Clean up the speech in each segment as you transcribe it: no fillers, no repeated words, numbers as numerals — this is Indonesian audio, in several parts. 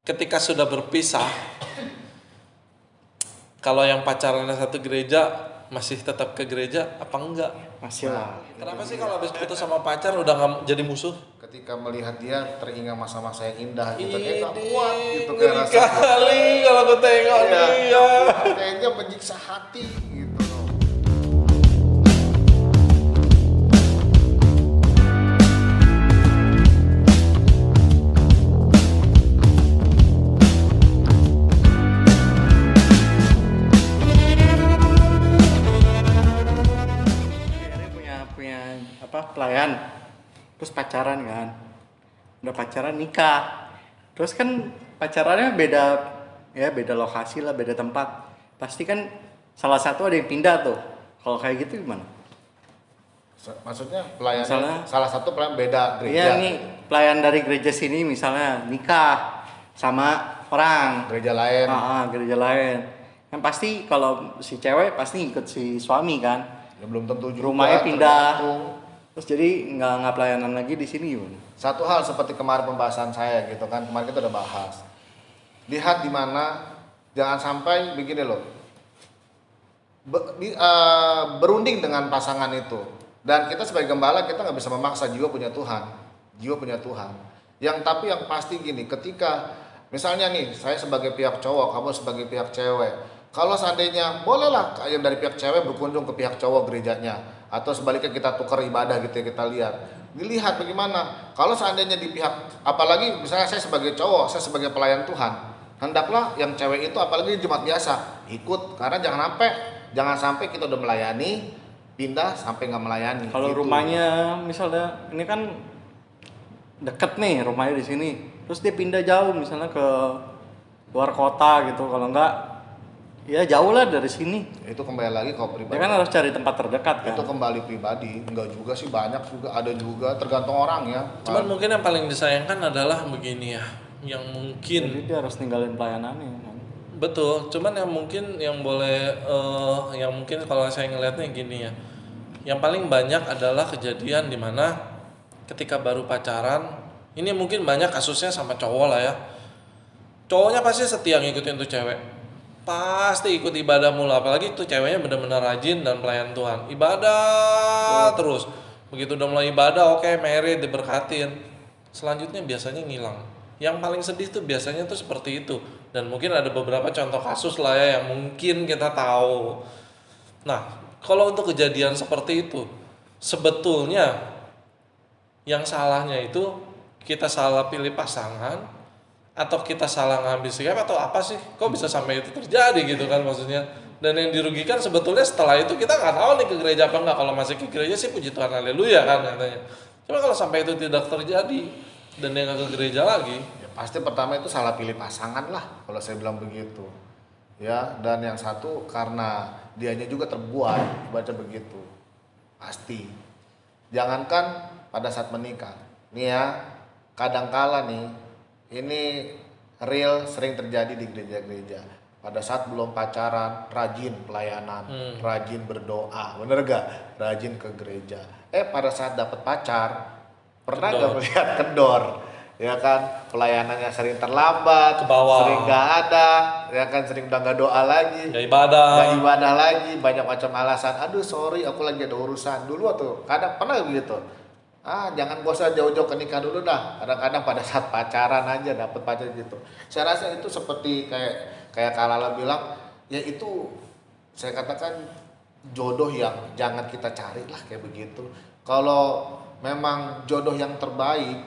ketika sudah berpisah, kalau yang pacarannya satu gereja masih tetap ke gereja apa enggak? Masih lah. Kenapa sih kalau habis putus sama pacar udah nggak jadi musuh? Ketika melihat dia teringat masa-masa yang indah gitu, kayak gak Ini kuat gitu, kayak ngeri rasa kali kalau aku tengok Iya. dia. kayaknya menyiksa hati gitu. Akhirnya punya apa pelayan, terus pacaran kan, udah pacaran nikah, terus kan pacarannya beda ya, beda lokasi lah, beda tempat, pasti kan salah satu ada yang pindah tuh. Kalau kayak gitu gimana? Maksudnya pelayan Misalnya- salah satu pelayan beda gereja. Iya nih, pelayan dari gereja sini misalnya nikah sama orang Gereja lain. gereja lain, kan pasti kalau si cewek pasti ikut si suami kan, Ya belum tentu juga. rumahnya pindah, tergantung. terus jadi nggak pelayanan lagi di sini gimana? Satu hal seperti kemarin pembahasan saya gitu kan, kemarin kita udah bahas. Lihat di mana, jangan sampai begini loh. Berunding dengan pasangan itu. Dan kita sebagai gembala kita nggak bisa memaksa, jiwa punya Tuhan. Jiwa punya Tuhan. Tapi yang pasti gini, ketika misalnya nih saya sebagai pihak cowok, kamu sebagai pihak cewek. Kalau seandainya bolehlah yang dari pihak cewek berkunjung ke pihak cowok gerejanya, atau sebaliknya kita tukar ibadah gitu ya, kita lihat. Dilihat bagaimana. Kalau seandainya di pihak, apalagi misalnya saya sebagai cowok, saya sebagai pelayan Tuhan, hendaklah yang cewek itu apalagi di jemaat biasa ikut, karena jangan sampai kita udah melayani pindah sampai nggak melayani. Kalau gitu. rumahnya misalnya ini kan deket nih rumahnya di sini, terus dia pindah jauh misalnya ke luar kota gitu, kalau enggak ya jauh lah dari sini, Itu kembali lagi kalau dia pribadi. kan harus cari tempat terdekat kan. Itu kembali pribadi, enggak juga sih, banyak juga, ada juga, tergantung orang ya. Cuman mungkin yang paling disayangkan adalah begini ya, yang mungkin Jadi dia harus ninggalin pelayanannya kan. betul, cuman yang mungkin yang boleh yang mungkin kalau saya ngelihatnya gini ya. Yang paling banyak adalah kejadian di mana ketika baru pacaran, ini mungkin banyak kasusnya sama cowok lah ya. Cowoknya pasti setia ngikutin tuh cewek. Pasti ikut ibadah mulu, apalagi tuh ceweknya benar-benar rajin dan pelayan Tuhan. Ibadah terus. Begitu udah mulai ibadah, oke, married, diberkatin. Selanjutnya biasanya ngilang. Yang paling sedih tuh biasanya tuh seperti itu. Dan mungkin ada beberapa contoh kasus lah ya yang mungkin kita tahu. Nah, kalau untuk kejadian seperti itu, sebetulnya yang salahnya itu kita salah pilih pasangan atau kita salah ngambil sikap atau apa sih? Kok bisa sampai itu terjadi gitu kan maksudnya? Dan yang dirugikan sebetulnya setelah itu kita nggak tahu nih ke gereja apa enggak. Kalau masih ke gereja sih puji Tuhan, haleluya kan katanya. Cuma kalau sampai itu tidak terjadi dan dia nggak ke gereja lagi, Ya, pasti pertama itu salah pilih pasangan lah, kalau saya bilang begitu. Ya, dan yang satu karena dianya juga terbuai, baca begitu. Pasti. Jangankan pada saat menikah. Nih ya, kadangkala nih, ini real sering terjadi di gereja-gereja. Pada saat belum pacaran, rajin pelayanan, rajin berdoa, bener gak? Rajin ke gereja. Pada saat dapat pacar, pernah Kendor. gak melihat kendor? Ya kan, pelayanannya sering terlambat, Ke bawah. sering gak ada, ya kan, sering udah gak doa lagi, ya ibadah. gak ibadah lagi, banyak macam alasan. Aduh sorry, aku lagi ada urusan. Dulu tuh, kadang pernah begitu. Jangan bosan jauh-jauh ke nikah dulu dah. Kadang-kadang pada saat pacaran aja dapat pacar gitu. Saya rasa itu seperti kayak Kak Lala bilang, ya itu saya katakan jodoh yang jangan kita cari lah kayak begitu. Kalau memang jodoh yang terbaik,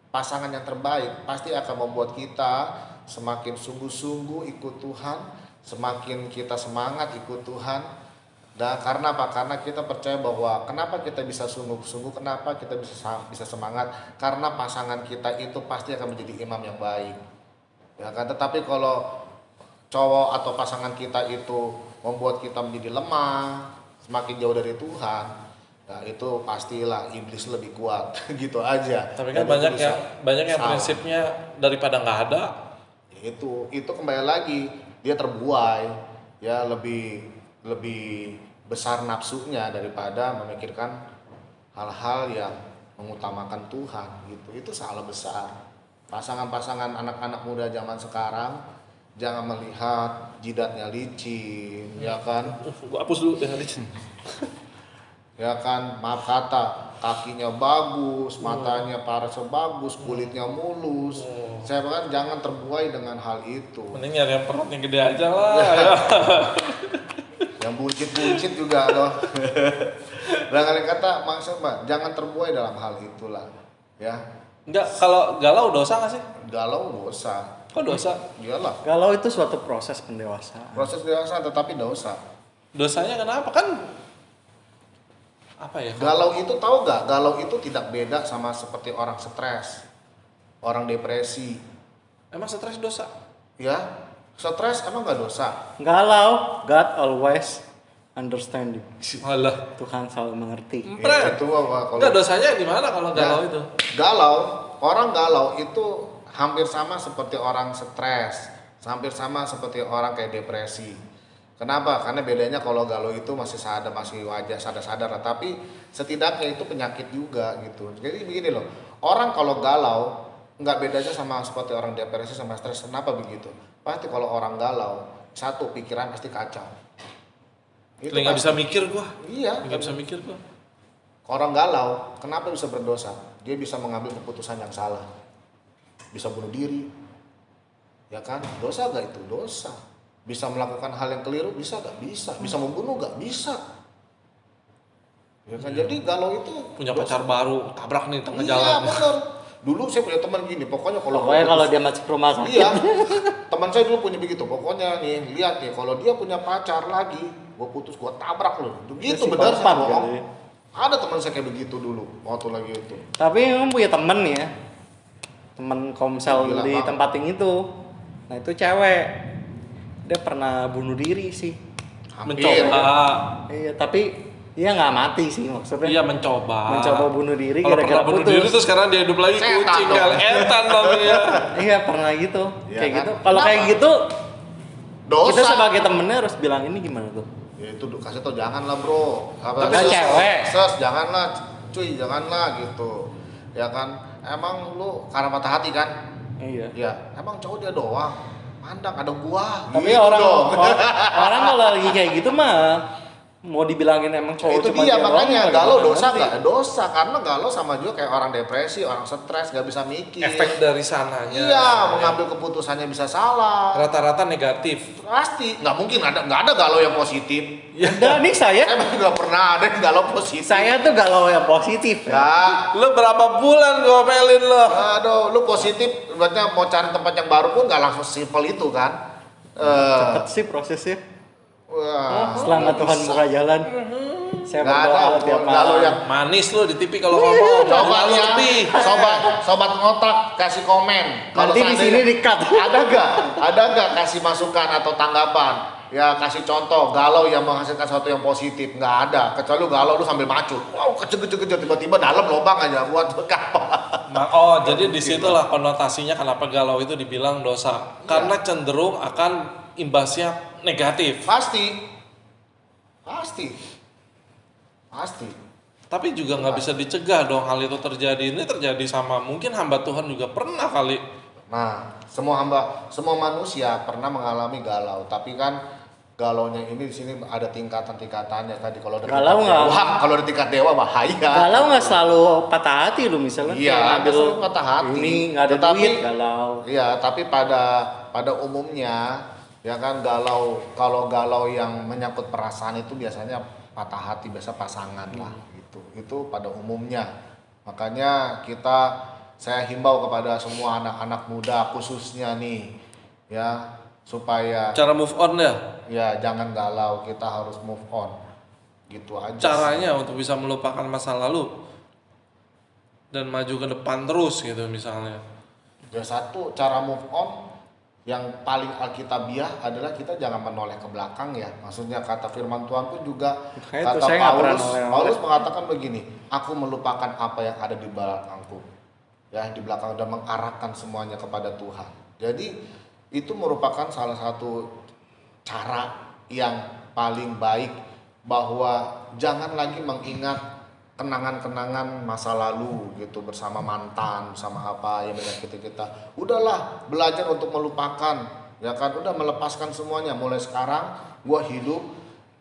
pasangan yang terbaik pasti akan membuat kita semakin sungguh-sungguh ikut Tuhan, semakin kita semangat ikut Tuhan. Dan karena apa? Karena kita percaya bahwa kenapa kita bisa sungguh-sungguh, kenapa kita bisa semangat, karena pasangan kita itu pasti akan menjadi imam yang baik. Ya kan? Tetapi kalau cowok atau pasangan kita itu membuat kita menjadi lemah, semakin jauh dari Tuhan, nah itu pastilah iblis lebih kuat gitu aja. Tapi kan Dan banyak itu yang bisa salah. prinsipnya daripada nggak ada. Itu kembali lagi dia terbuai, ya lebih besar nafsunya daripada memikirkan hal-hal yang mengutamakan Tuhan gitu. Itu salah besar pasangan-pasangan anak-anak muda zaman sekarang jangan melihat jidatnya licin, ya kan? Gua hapus dulu dengan licin. Ya kan, maaf kata, kakinya bagus, matanya parasnya bagus, kulitnya mulus. Saya kan jangan terbuai dengan hal itu. Mending nyari yang perutnya gede aja lah. Ya. Yang buncit-buncit juga loh. Dan kalian kata maksud Mbak, jangan terbuai dalam hal itulah, ya. Enggak, kalau galau dosa nggak sih? Galau dosa. Kok dosa? Iyalah, Galau itu suatu proses pendewasaan. proses dewasa tetapi dosa. Dosanya kenapa? Kan apa ya? Galau itu tahu gak? Galau itu tidak beda sama seperti orang stres, orang depresi. Emang stres dosa? Ya, stres emang gak dosa? Galau, God always understand you. Alah. Tuhan selalu mengerti. Empret. Itu apa kalau Enggak, dosanya di mana kalau galau Ya, itu? Galau, orang galau itu hampir sama seperti orang stres, hampir sama seperti orang kayak depresi. Kenapa? Karena bedanya kalau galau itu masih sadar, masih wajah sadar-sadar, tapi setidaknya itu penyakit juga gitu. Jadi begini loh, orang kalau galau nggak bedanya sama seperti orang depresi sama stres. Kenapa begitu? Pasti kalau orang galau, satu pikiran pasti kacau. Nggak bisa mikir gua. Iya. Nggak bisa mikir gua. Orang galau, kenapa bisa berdosa? Dia bisa mengambil keputusan yang salah, bisa bunuh diri, ya kan? Dosa gak itu? Dosa. Bisa melakukan hal yang keliru, bisa gak? Bisa. Bisa membunuh gak? Bisa. Ya kan? Jadi galau itu Punya dosa. pacar baru, tabrak nih tengah Iya jalan. benar. Dulu saya punya teman gini, pokoknya Pokoknya kalau dia masuk rumah sakit. iya, teman saya dulu punya begitu. Pokoknya nih, lihat nih, kalau dia punya pacar lagi, gue putus, gue tabrak loh. Begitu benar saya Psikopat bohong. kali. Ada teman saya kayak begitu dulu, waktu lagi itu. Tapi emang punya temen ya, temen komsel Gila di banget. tempat yang itu. Nah itu cewek, dia pernah bunuh diri sih. Hampir. Mencoba. Iya tapi dia nggak mati sih maksudnya. Iya, mencoba. Mencoba bunuh diri Kalau gara-gara pernah bunuh putus. diri tuh sekarang dia hidup lagi Setan kucing dong. kali. Etan dong ya. Iya pernah gitu, Iya kayak kan? gitu. Kalau kayak Kenapa? gitu, Dosa. kita sebagai temennya harus bilang ini gimana tuh? Ya itu kasih tau janganlah bro. Tapi Ses, cewek. janganlah, cuy janganlah gitu. Ya kan, emang lu karena patah hati kan? Iya. Ya, emang cowok dia doang. Mandang ada gua. Tapi gitu orang dong. orang kalau lagi kayak gitu mah mau dibilangin emang cowok Itu cuma dia doang, makanya nggak galau bakal dosa ngerti. nggak? Dosa karena galau sama juga kayak orang depresi, orang stres nggak bisa mikir. Efek dari sananya. Iya, mengambil keputusannya bisa salah. Rata-rata negatif. Pasti nggak mungkin nggak ada galau yang positif. Ada nih saya Nggak pernah ada yang galau positif. tuh galau yang positif ya. Ya, Lu berapa bulan gomelin lo? aduh, lu positif, berarti mau cari tempat yang baru pun nggak langsung simpel itu kan? Cepet sih prosesnya. Wah, Selama nggak Tuhan bisa. buka jalan. Saya Nggak berdoa ada tiap galau malam. yang Manis lu di TV kalau ngomong. coba Malu ya, lebih. sobat ngotak kasih komen. Nanti di sini di-cut. Ada gak kasih masukan atau tanggapan? Ya kasih contoh galau yang menghasilkan sesuatu yang positif nggak ada. Kecuali lu galau lu sambil macut. Wow kecil tiba-tiba dalam lubang aja buat kapal. Oh, jadi disitulah konotasinya kenapa galau itu dibilang dosa. Karena cenderung akan imbasnya negatif. Pasti. Tapi juga nggak bisa dicegah dong hal itu terjadi. Ini terjadi sama mungkin hamba Tuhan juga pernah kali. Nah, semua manusia pernah mengalami galau, tapi kan galaunya ini di sini ada tingkatan-tingkatannya tadi. Kalau ada Galau tingkat nggak? dewa, kalau ada tingkat dewa bahaya. Galau nggak selalu patah hati lu misalnya. Iya, kayak nggak selalu patah hati. Ini nggak ada Tetapi- duit galau. Iya, tapi pada umumnya ya kan kalau galau yang menyangkut perasaan itu biasanya patah hati, biasa pasangan lah gitu. Itu pada umumnya. Makanya saya himbau kepada semua anak-anak muda khususnya nih ya supaya Cara move on ya jangan galau, kita harus move on. Gitu aja. caranya untuk bisa melupakan masa lalu dan maju ke depan terus gitu misalnya. Ya satu cara move on yang paling alkitabiah adalah kita jangan menoleh ke belakang ya. Maksudnya kata firman Tuhan pun juga Makanya itu kata saya nggak pernah Paulus, noleh-noleh. Paulus mengatakan begini, aku melupakan apa yang ada di belakangku. Ya, di belakang dan mengarahkan semuanya kepada Tuhan. Jadi itu merupakan salah satu cara yang paling baik bahwa jangan lagi mengingat kenangan-kenangan masa lalu gitu bersama mantan, bersama apa yang menyakiti kita. Udahlah, belajar untuk melupakan, ya kan? Udah melepaskan semuanya. Mulai sekarang gua hidup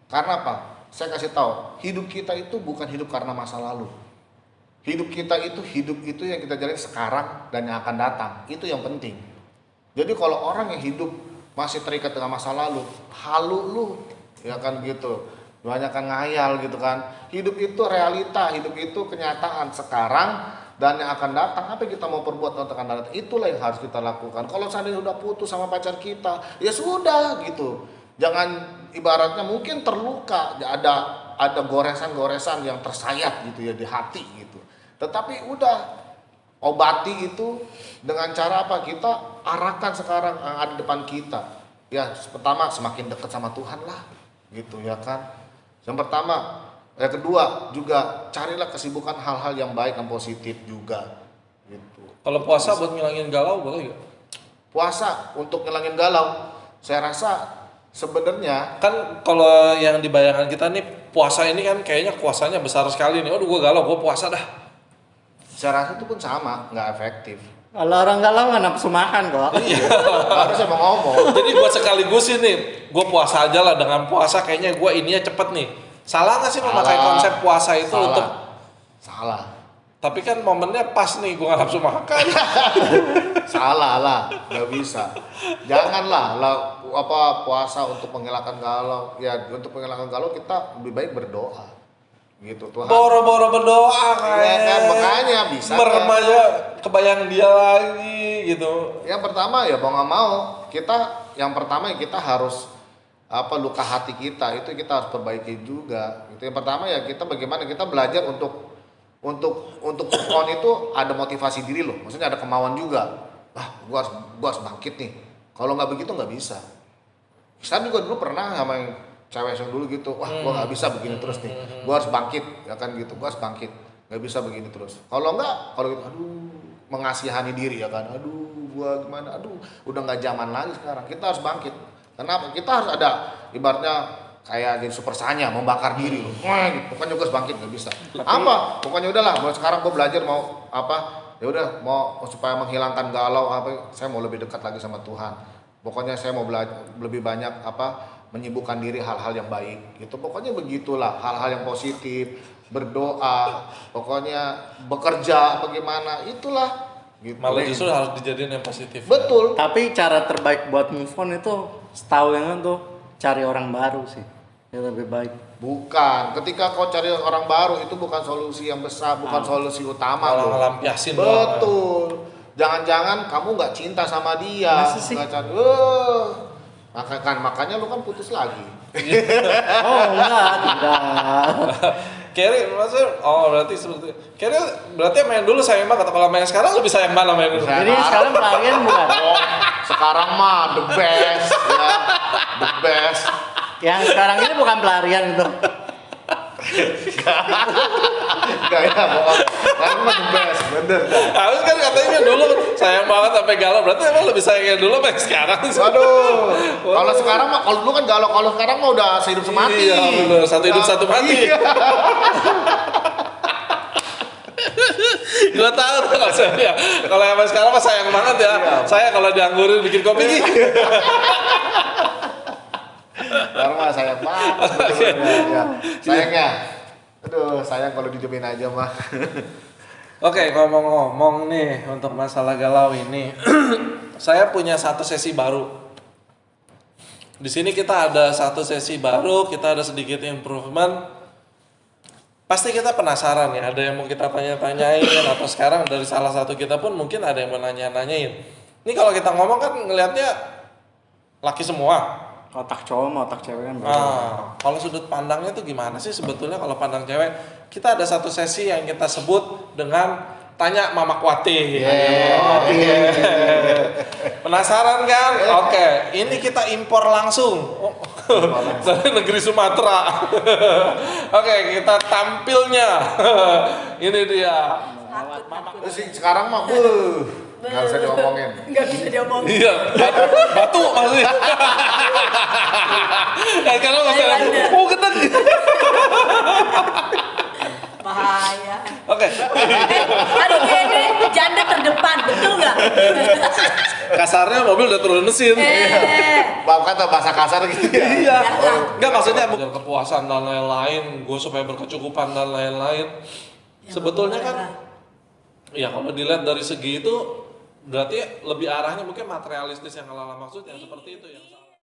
karena apa? Saya kasih tahu, hidup kita itu bukan hidup karena masa lalu. Hidup itu yang kita jalani sekarang dan yang akan datang. Itu yang penting. Jadi kalau orang yang hidup masih terikat dengan masa lalu, halu lu, ya kan gitu. Banyak kan ngayal gitu kan. Hidup itu realita, hidup itu kenyataan sekarang dan yang akan datang. Apa yang kita mau perbuat untuk akan datang, itulah yang harus kita lakukan. Kalau seandainya udah putus sama pacar kita, ya sudah gitu. Jangan ibaratnya mungkin terluka, ya ada goresan-goresan yang tersayat gitu ya di hati gitu. Tetapi udah obati itu dengan cara apa? Kita arahkan sekarang yang ada di depan kita. Ya pertama semakin dekat sama Tuhan lah gitu ya kan. Yang pertama, yang kedua juga carilah kesibukan hal-hal yang baik dan positif juga gitu. Kalau puasa buat ngilangin galau boleh nggak? Puasa untuk ngilangin galau, saya rasa sebenarnya Kan kalau yang di bayangan kita nih puasa ini kan kayaknya kuasanya besar sekali nih. Aduh gue galau, gue puasa dah. saya rasa itu pun sama, nggak efektif. Kalau orang galau nggak nafsu makan kok. Iya. Harusnya mau ngomong. Jadi buat sekaligus ini, gue puasa aja lah. Dengan puasa kayaknya gue ininya cepet nih. Salah nggak sih memakai Salah. konsep puasa itu Salah. untuk? Salah. Tapi kan momennya pas nih, gue nggak nafsu makan. Salah lah, nggak bisa. Janganlah puasa untuk menghilangkan galau. Ya untuk menghilangkan galau kita lebih baik berdoa. Gitu Tuhan. Boro-boro berdoa Iya kan, makanya bisa kan. meremaja kebayang dia lagi gitu. Yang pertama ya mau nggak mau yang pertama kita harus luka hati kita itu kita harus perbaiki juga. Itu yang pertama ya kita bagaimana kita belajar untuk move on itu ada motivasi diri loh. Maksudnya ada kemauan juga. Gua harus bangkit nih. Kalau nggak begitu nggak bisa. Saya juga dulu pernah sama yang cewek yang dulu gitu. Gua nggak bisa begini terus nih. Gua harus bangkit, ya kan gitu. Gua harus bangkit. Nggak bisa begini terus. Kalau gitu, mengasihani diri ya kan. Gua gimana? Udah nggak zaman lagi sekarang. Kita harus bangkit. Kenapa? Kita harus ada ibaratnya kayak jadi super sanya, membakar diri loh. Gitu. Pokoknya gue harus bangkit, nggak bisa. Apa? Pokoknya udahlah. Mulai sekarang gue belajar mau apa? Ya udah mau supaya menghilangkan galau saya mau lebih dekat lagi sama Tuhan. Pokoknya saya mau belajar lebih banyak menyibukkan diri hal-hal yang baik. Gitu. Pokoknya begitulah hal-hal yang positif, berdoa, pokoknya bekerja bagaimana itulah. Gitu. Malah justru harus dijadiin yang positif. Betul. Tapi cara terbaik buat move on itu setahu yang tuh cari orang baru sih. Yang lebih baik. Bukan, ketika kau cari orang baru itu bukan solusi yang besar, bukan solusi utama Malah loh. ngelampiasin doang. Betul. Jangan-jangan kamu nggak cinta sama dia. Masa sih? Nggak cari, makanya lu kan putus lagi. Oh enggak. Kerry maksudnya, berarti seperti Kerry berarti main dulu sayang banget. Kalau main sekarang lebih sayang mana main dulu? Jadi sekarang pelarian bukan? Sekarang mah the best, ya. The best. Yang sekarang ini bukan pelarian itu. Gak ya, bohong. Sekarang mah the best, bener dah. Harus kan katanya dulu sayang banget sampai galau. Berarti emang lebih sayangnya dulu apa yang sekarang? Waduh, kalau sekarang mah, kalau dulu kan galau, kalau sekarang mah udah sehidup semati. Iya bener, satu hidup satu mati. Iya. Gua tahu tuh kalau yang sekarang mah sayang banget ya. Iya. Saya kalau dianggurin bikin kopi. Sekarang mah sayang banget. Ya. Sayangnya, aduh sayang kalau didiemin aja mah. Oke, ngomong-ngomong nih untuk masalah galau ini, saya punya satu sesi baru. Di sini kita ada satu sesi baru, kita ada sedikit improvement. Pasti kita penasaran ya, ada yang mau kita tanya-tanyain atau sekarang dari salah satu kita pun mungkin ada yang mau nanya-nanyain. Ini kalau kita ngomong kan ngelihatnya laki semua. Otak cowok sama otak cewek kan beda. Kalau sudut pandangnya tuh gimana sih sebetulnya kalau pandang cewek? Kita ada satu sesi yang kita sebut dengan tanya Mama Kuati. Penasaran kan? Oke, ini kita impor langsung dari negeri Sumatera. Oke, kita tampilnya. Ini dia. Terus sekarang mah, nggak bisa diomongin. Nggak bisa diomongin. Iya, batu maksudnya. Karena maksudnya, gedeg. Bahaya. Oke. Aduh ini janda terdepan, betul nggak? Kasarnya mobil udah turun mesin. Bang kata bahasa kasar gitu ya. Iya. Enggak maksudnya bukan kepuasan dan lain-lain, gue supaya berkecukupan dan lain-lain. Sebetulnya kan ya kalau dilihat dari segi itu berarti lebih arahnya mungkin materialistis yang Lala maksud yang seperti itu yang